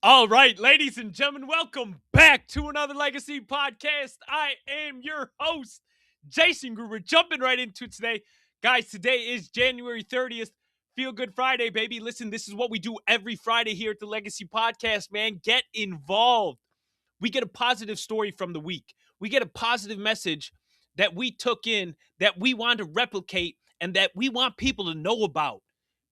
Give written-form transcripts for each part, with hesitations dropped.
All right, ladies and gentlemen, welcome back to another Legacy podcast. I am your host, Jason Gruber, jumping right into it today. Guys, today is January 30th. Feel Good Friday, baby. Listen, this is what we do every Friday here at the Legacy Podcast, man. Get involved. We get a positive story from the week. We get a positive message that we took in, that we want to replicate, and that we want people to know about.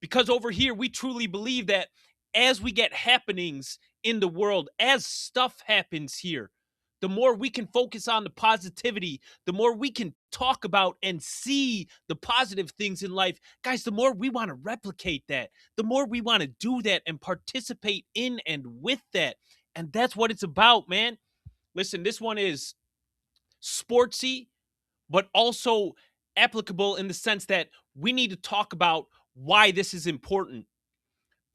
Because over here, we truly believe that as we get happenings in the world, as stuff happens here, the more we can focus on the positivity, the more we can talk about and see the positive things in life, guys, the more we want to replicate that, the more we want to do that and participate in and with that. And that's what it's about, man. Listen, this one is sportsy, but also applicable in the sense that we need to talk about why this is important.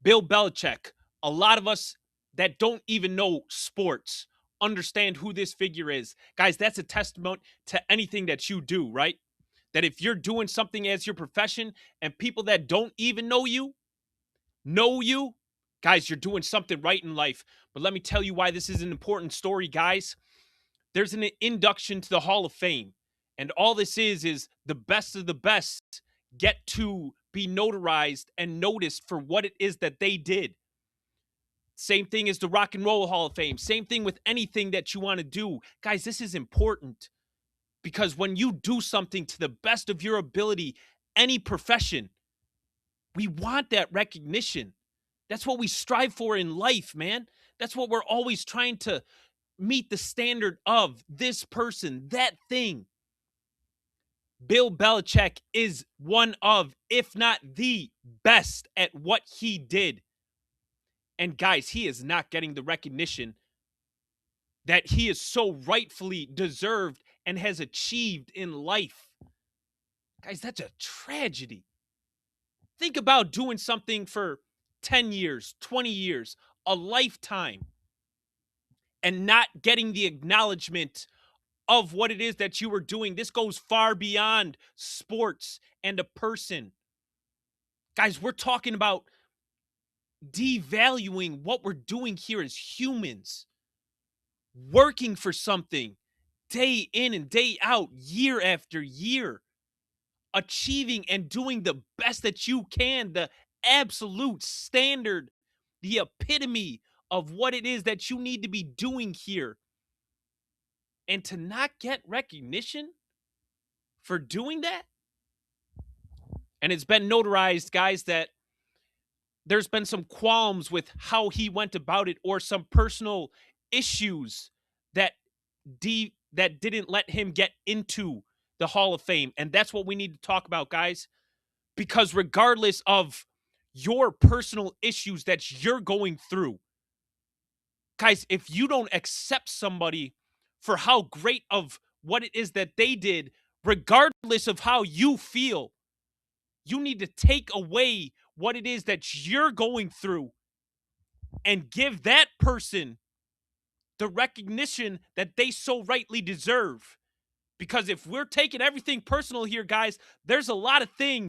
Bill Belichick, a lot of us that don't even know sports understand who this figure is. Guys, that's a testament to anything that you do, right? That if you're doing something as your profession and people that don't even know you, guys, you're doing something right in life. But let me tell you why this is an important story, guys. There's an induction to the Hall of Fame. And all this is the best of the best get to be notarized and noticed for what it is that they did. Same thing as the Rock and Roll Hall of Fame. Same thing with anything that you want to do. Guys, this is important because when you do something to the best of your ability, any profession, we want that recognition. That's what we strive for in life, man. That's what we're always trying to meet the standard of this person, that thing. Bill Belichick is one of, if not the best at what he did. And guys, he is not getting the recognition that he is so rightfully deserved and has achieved in life. Guys, that's a tragedy. Think about doing something for 10 years, 20 years, a lifetime, and not getting the acknowledgement of what it is that you were doing. This goes far beyond sports and a person. Guys, we're talking about devaluing what we're doing here as humans, working for something day in and day out, year after year, achieving and doing the best that you can, the absolute standard, the epitome of what it is that you need to be doing here. And to not get recognition for doing that. And it's been notarized, guys, that there's been some qualms with how he went about it or some personal issues that that didn't let him get into the Hall of Fame. And that's what we need to talk about, guys, because regardless of your personal issues that you're going through, guys, if you don't accept somebody for how great of what it is that they did, regardless of how you feel, you need to take away what it is that you're going through and give that person the recognition that they so rightly deserve. Because if we're taking everything personal here, guys, there's a lot of things,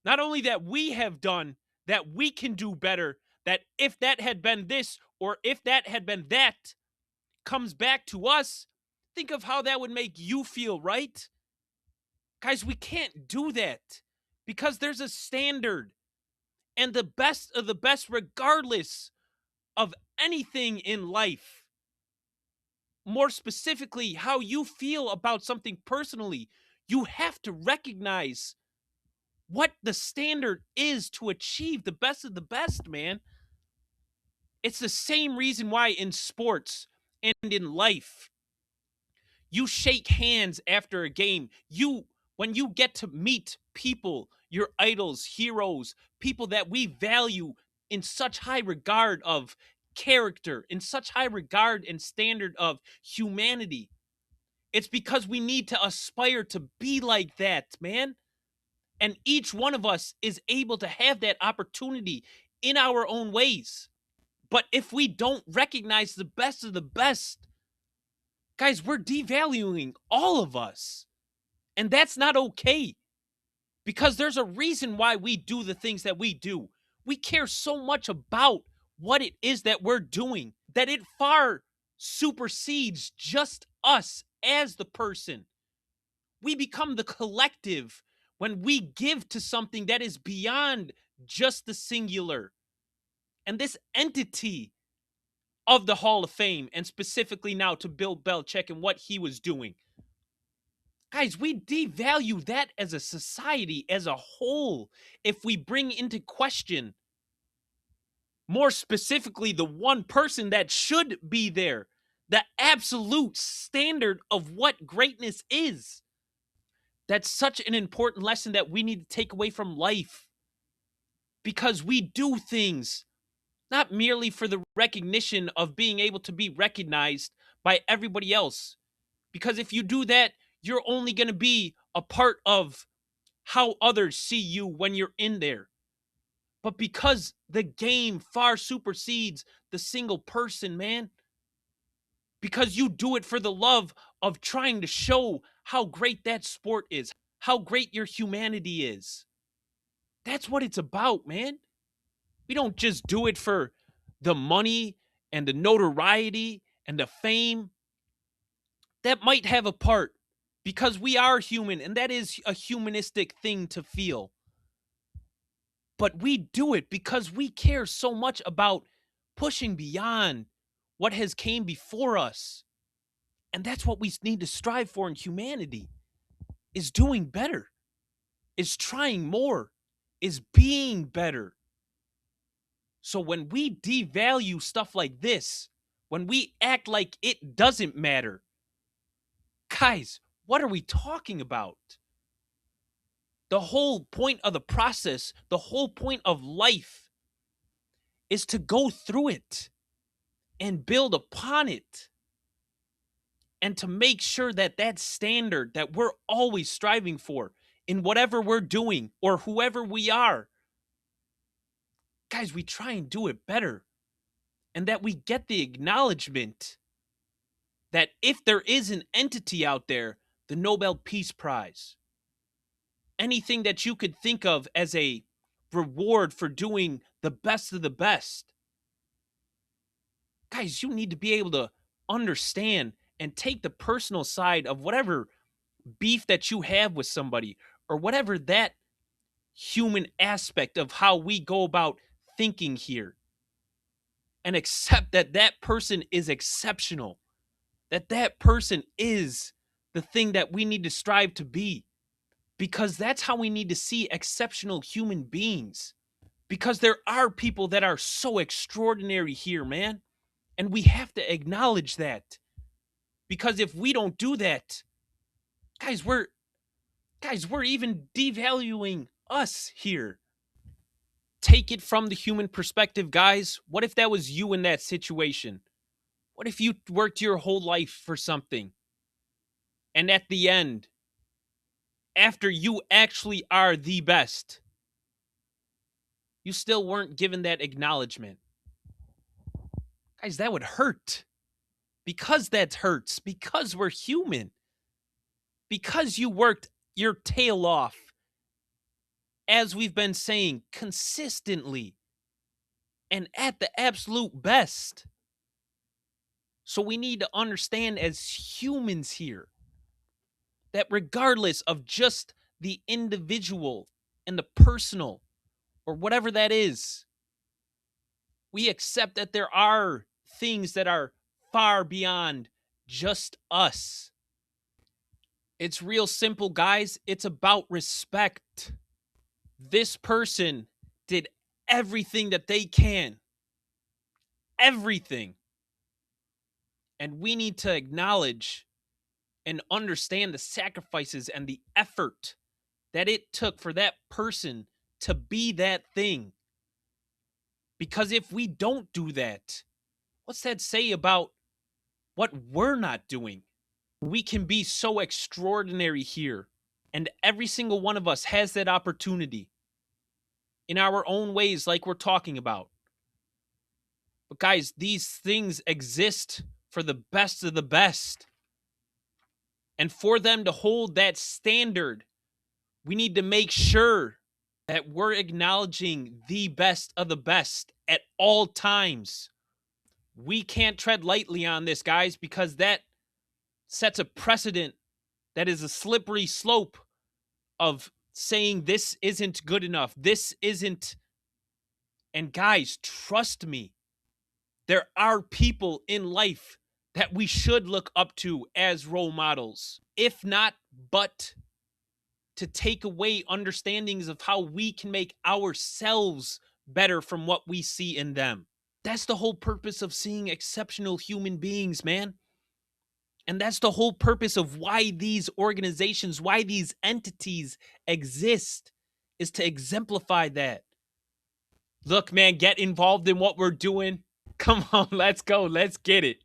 not only that we have done, that we can do better, that if that had been this or if that had been that comes back to us, think of how that would make you feel, right? Guys, we can't do that because there's a standard, and the best of the best, regardless of anything in life, more specifically, how you feel about something personally, you have to recognize what the standard is to achieve the best of the best, man. It's the same reason why in sports and in life, you shake hands after a game. When you get to meet people, your idols, heroes, people that we value in such high regard of character, in such high regard and standard of humanity, it's because we need to aspire to be like that, man. And each one of us is able to have that opportunity in our own ways. But if we don't recognize the best of the best, guys, we're devaluing all of us. And that's not okay. Because there's a reason why we do the things that we do. We care so much about what it is that we're doing, that it far supersedes just us as the person. We become the collective when we give to something that is beyond just the singular. And this entity of the Hall of Fame, and specifically now to Bill Belichick and what he was doing. Guys, we devalue that as a society as a whole if we bring into question, more specifically, the one person that should be there, the absolute standard of what greatness is. That's such an important lesson that we need to take away from life, because we do things not merely for the recognition of being able to be recognized by everybody else. Because if you do that, you're only going to be a part of how others see you when you're in there. But because the game far supersedes the single person, man, because you do it for the love of trying to show how great that sport is, how great your humanity is. That's what it's about, man. We don't just do it for the money and the notoriety and the fame. That might have a part, because we are human and that is a humanistic thing to feel. But we do it because we care so much about pushing beyond what has came before us. And that's what we need to strive for in humanity, is doing better, is trying more, is being better. So when we devalue stuff like this, when we act like it doesn't matter, guys, what are we talking about? The whole point of the process, the whole point of life is to go through it and build upon it, and to make sure that that standard that we're always striving for in whatever we're doing or whoever we are, guys, we try and do it better, and that we get the acknowledgement that if there is an entity out there, the Nobel Peace Prize, anything that you could think of as a reward for doing the best of the best, guys, you need to be able to understand and take the personal side of whatever beef that you have with somebody, or whatever that human aspect of how we go about thinking here, and accept that that person is exceptional, that that person is the thing that we need to strive to be, because that's how we need to see exceptional human beings. Because there are people that are so extraordinary here, man, and we have to acknowledge that. Because if we don't do that, guys, we're even devaluing us here. Take it from the human perspective, guys. What if that was you in that situation? What if you worked your whole life for something, and at the end, after you actually are the best, you still weren't given that acknowledgement? Guys, that would hurt. Because that hurts. Because we're human. Because you worked your tail off, as we've been saying, consistently and at the absolute best. So we need to understand as humans here that regardless of just the individual and the personal, or whatever that is, we accept that there are things that are far beyond just us. It's real simple, guys. It's about respect. This person did everything that they can. Everything. And we need to acknowledge and understand the sacrifices and the effort that it took for that person to be that thing. Because if we don't do that, what's that say about what we're not doing? We can be so extraordinary here, and every single one of us has that opportunity in our own ways, like we're talking about. But guys, these things exist for the best of the best. And for them to hold that standard, we need to make sure that we're acknowledging the best of the best at all times. We can't tread lightly on this, guys, because that sets a precedent that is a slippery slope of saying this isn't good enough. This isn't. And guys, trust me, there are people in life that we should look up to as role models, if not, but to take away understandings of how we can make ourselves better from what we see in them. That's the whole purpose of seeing exceptional human beings, man. And that's the whole purpose of why these organizations, why these entities exist, is to exemplify that. Look, man, get involved in what we're doing. Come on, let's go. Let's get it.